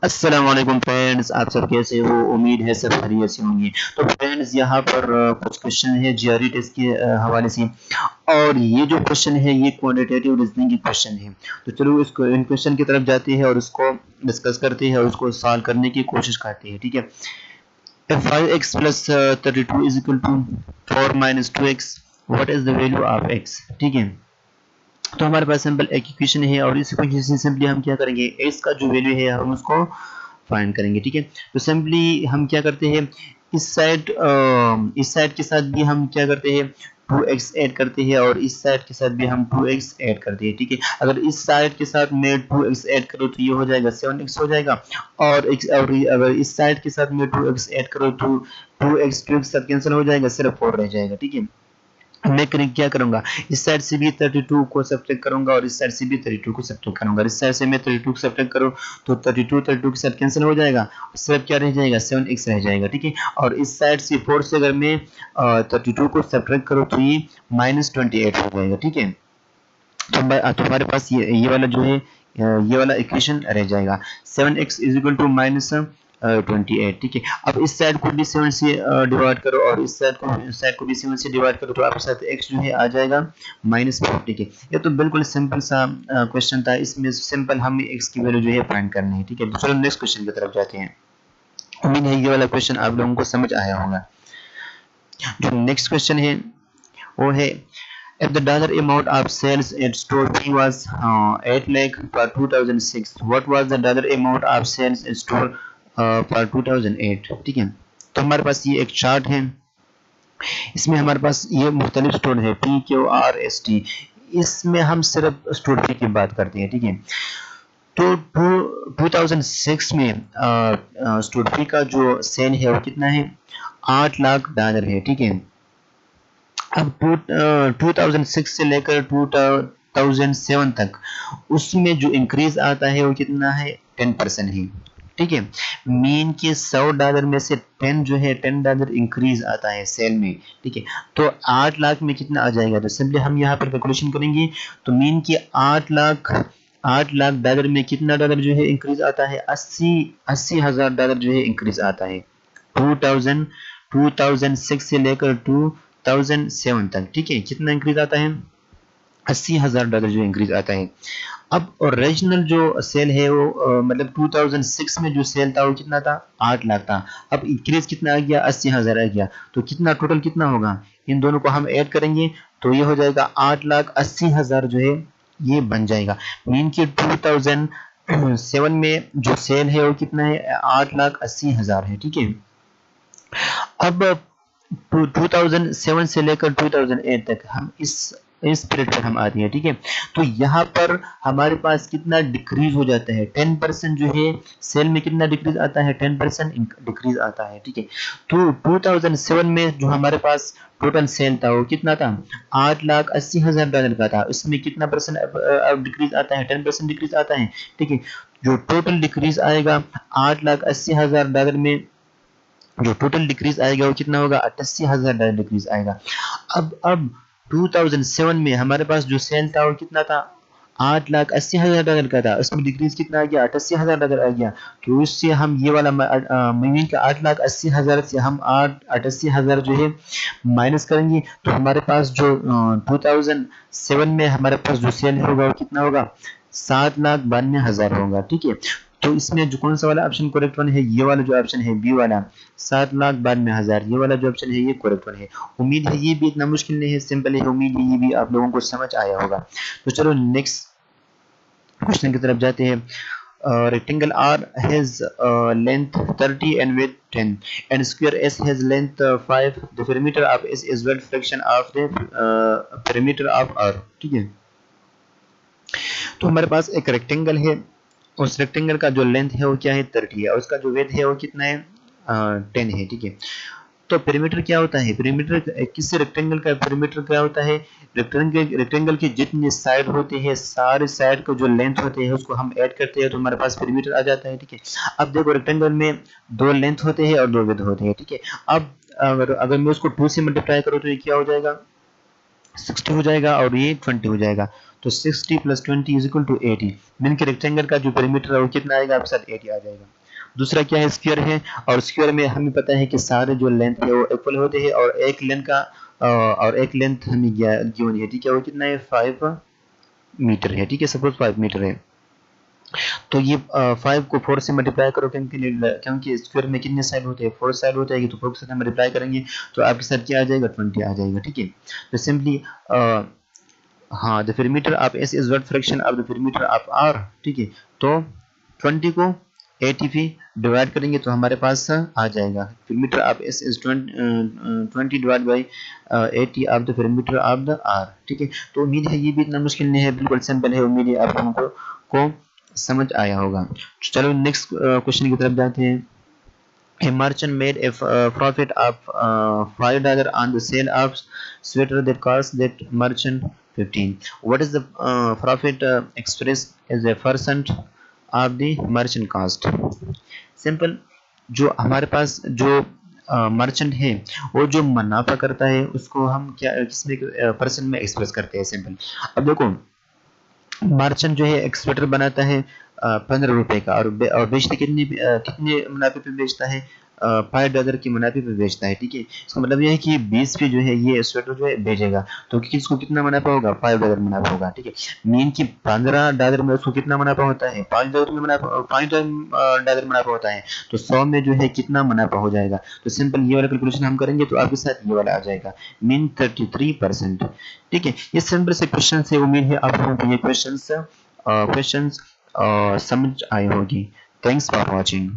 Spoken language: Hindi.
अस्सलाम वालेकुम फ्रेंड्स, आप सब कैसे हो? उम्मीद है सब खैरियत से होंगे। तो फ्रेंड्स यहाँ पर कुछ क्वेश्चन है जीआरई टेस्ट के हवाले से, और ये जो क्वेश्चन है ये क्वांटिटेटिव रीजनिंग के क्वेश्चन है। तो चलो इसको इन क्वेश्चन की तरफ जाते हैं और उसको डिस्कस करते हैं और उसको सॉल्व करने की कोशिश करते हैं। ठीक है। 5x plus 32 is equal to 4 minus 2x, what is the value of x? ठीक है। तो हमारे पास सिंपल एक इक्वेशन है और इस इक्वेशन से सिंपली हम क्या करेंगे, x का जो वैल्यू है हम उसको फाइंड करेंगे। ठीक है। तो सिंपली हम क्या करते हैं, इस साइड के साथ भी हम क्या करते हैं 2x ऐड करते हैं और इस साइड के साथ भी हम 2x ऐड करते हैं। ठीक है। अगर इस साइड के साथ मैं 2x ऐड करूँ तो ये हो जाएगा 7x हो जाएगा, और अगर इस साइड के साथ मैं 2x ऐड करूँ तो 2x साथ कैंसिल हो जाएगा, सिर्फ 4 रह जाएगा। ठीक है। मैं क्या करूंगा, इस साइड से भी 32 को सब्ट्रैक्ट करूंगा और इस साइड से भी 32 को सब्ट्रैक्ट करूंगा। इस साइड से मैं 32 को सब्ट्रैक्ट करूं तो 32 के साथ कैंसिल हो जाएगा, सिर्फ क्या रह जाएगा 7x रह जाएगा। ठीक है। और इस साइड से 4 से अगर मैं 32 को सब्ट्रैक्ट करूं तो ये -28 हो जाएगा। ठीक है। तो हमारे पास ये वाला जो है ये वाला इक्वेशन रह जाएगा 7x = -28। ठीक है। अब इस साइड को भी 7 से डिवाइड करो और इस साइड को भी 7 से डिवाइड करो तो आपके साथ x जो है आ जाएगा -4। ठीक है। ये तो बिल्कुल सिंपल सा क्वेश्चन था, इसमें सिंपल हमें x की वैल्यू जो है फाइंड करनी है। ठीक है। तो चलो नेक्स्ट क्वेश्चन की तरफ जाते हैं। उम्मीद है ये वाला क्वेश्चन आप लोगों को समझ आया होगा। जो नेक्स्ट क्वेश्चन है वो है, if the dollar amount of sales at store P was 8 lakh for 2006, what was the dollar amount of sales at store for 2008? ठीक है। तो हमारे पास ये एक चार्ट है, इसमें हमारे पास ये मुख्तलिफ स्टोर है PQRST, इसमें हम सिर्फ स्टोर P की बात करते हैं। ठीक है। तो 2006 में स्टोर P का जो सेल है वो कितना है, $8 लाख है। ठीक है। अब 2006 से लेकर 2007 तक उसमें जो इंक्रीज आता है वो कितना है, 10% है। ठीक है। मीन के $100 में से 10 जो है $10 इंक्रीज आता है सेल में। ठीक है। तो 8 लाख में कितना आ जाएगा, तो सिंपली हम यहाँ पर कैलकुलेशन करेंगे तो मीन के $8 लाख में कितना डॉलर जो है इंक्रीज आता है, 80 हजार डॉलर जो है इंक्रीज आता है 2006 से लेकर 2007 तक। ठीक है। कितना इंक्रीज आता है, $80,000 जो इंक्रीज आता है। अब ओरिजिनल जो सेल है वो मतलब 2006 में जो सेल था वो कितना था, 8 लाख था। अब इंक्रीज कितना आ गया, 80,000 आ गया। तो कितना टोटल कितना होगा, इन दोनों को हम ऐड करेंगे तो ये हो जाएगा 8,80,000 जो है ये बन जाएगा। मीन की 2007 में जो सेल है वो कितना है, 8,80,000 है। ठीक है। अब 2007 से लेकर 2008 तक हम इस पीरियड पर हम आते हैं। ठीक है। तो यहाँ पर हमारे पास कितना डिक्रीज हो जाता है, 10% जो है सेल में कितना डिक्रीज आता है, 10% डिक्रीज आता है। ठीक है। तो 2007 में जो हमारे पास टोटल सेल था वो कितना था, $8,80,000 का था। इसमें कितना परसेंट डिक्रीज आता है, 10% डिक्रीज आता है। ठीक है। जो टोटल डिक्रीज आएगा $8,80,000 में, जो टोटल डिक्रीज आएगा वो कितना होगा, $88,000 डिक्रीज आएगा। अब 2007 में हमारे पास जो सेल था वो कितना था, $8,80,000 का था। उसमें डिक्रीज कितना आ गया, $88,000 आ गया। तो इससे हम ये वाला महीने का 8,80,000 से हम 88,000 जो है माइनस करेंगे तो हमारे पास जो 2007 में हमारे पास जो सेल होगा वो कितना होगा, 7,92,000 होगा। ठीक है। तो इसमें जो कौन सा वाला ऑप्शन करेक्ट वन है, ये वाला जो ऑप्शन है बी वाला 7,92,000, ये वाला जो ऑप्शन है ये करेक्ट वन है। उम्मीद है ये भी इतना मुश्किल नहीं है, सिंपल है। उम्मीद है ये भी आप लोगों को समझ आया होगा। तो चलो नेक्स्ट क्वेश्चन की तरफ जाते हैं। rectangle R has length 30 and width 10 and square S has length 5. The perimeter of S is what fraction of the perimeter of R? ठीक है। तो हमारे पास एक रेक्टेंगल है, उस रेक्टेंगल का जो लेंथ है वो क्या है, 30 है, और उसका जो विड्थ है वो कितना है, 10 है। ठीक है। तो पेरीमीटर क्या होता है, पेरीमीटर किसी रेक्टेंगल का पेरीमीटर क्या होता है, रेक्टेंगल के जितने साइड होते हैं सारे साइड का जो लेंथ होते हैं उसको हम ऐड करते हैं तो हमारे पास पेरीमीटर आ जाता है। ठीक है। अब देखो रेक्टेंगल में 2 लेंथ होते हैं और 2 विड्थ होते हैं। ठीक है। अब अगर मैं उसको 2 से मल्टीप्लाई करूँ तो ये क्या हो जाएगा, 60 हो जाएगा और ये 20 हो जाएगा। तो 60 + 20 = 80। मीन के रेक्टेंगल का जो पेरीमीटर है वो कितना आएगा आपके साथ 80 आ जाएगा। दूसरा क्या है, स्क्वायर है, और स्क्वायर में हमें पता है कि सारे जो लेंथ है वो इक्वल होते हैं, और एक लेंथ हमें गिवन है, ठीक है, वो कितना है 5 मीटर है, ठीक है, सपोज 5 मीटर है। तो ये 5 को 4 से मल्टीप्लाई करो, क्योंकि स्क्वायर में कितने साइड होते हैं, 4 साइड होते हैं, तो 4 के साथ मल्टीप्लाई करेंगे तो आपके साथ क्या आ जाएगा 20 आ जाएगा, ठीक है। तो सिंपली हाँ, the perimeter of S is what fraction of the perimeter of R, ठीक है। तो 20 को 80 पे डिवाइड करेंगे तो हमारे पास आ जाएगा perimeter of S is 20 divide by 80 of the perimeter of the R, ठीक है। तो उम्मीद है ये भी इतना मुश्किल नहीं है, बिल्कुल सिंपल है, उम्मीद है आप लोगों को समझ आया होगा। चलो नेक्स्ट क्वेश्चन की तरफ जाते हैं। A merchant made a profit of $5 on the sale of sweater that cost that merchant 15. What is the profit expressed as a percent of the merchant cost? Simple, जो हमारे पास जो मर्चेंट है वो जो मुनाफा करता है उसको हम क्या किसमें परसेंट में एक्सप्रेस करते हैं। सिंपल, अब देखो मर्चेंट जो है एक स्वेटर बनाता है 15 रुपए का, और बेचते कितने मुनाफे पे बेचता है, $5 के मुनाफे पे बेचता है, ठीक है। इसका मतलब यह है कि 20 पे जो है ये स्वेटर जो है बेचेगा, तो किसको कितना मुनाफा होगा, $5 मुनाफा होगा, ठीक है। मीन की $15 में उसको कितना मुनाफा होता है, $5 मुनाफा होता है, तो 100 में जो है कितना मुनाफा हो जाएगा। तो सिंपल ये वाला कैलकुलेशन हम करेंगे तो आपके साथ ये वाला आ जाएगा, मीन 33%, ठीक है। ये सिंपल से क्वेश्चन से, उम्मीद है आप लोगों को ये क्वेश्चंस समझ आए होगी। Thanks for watching.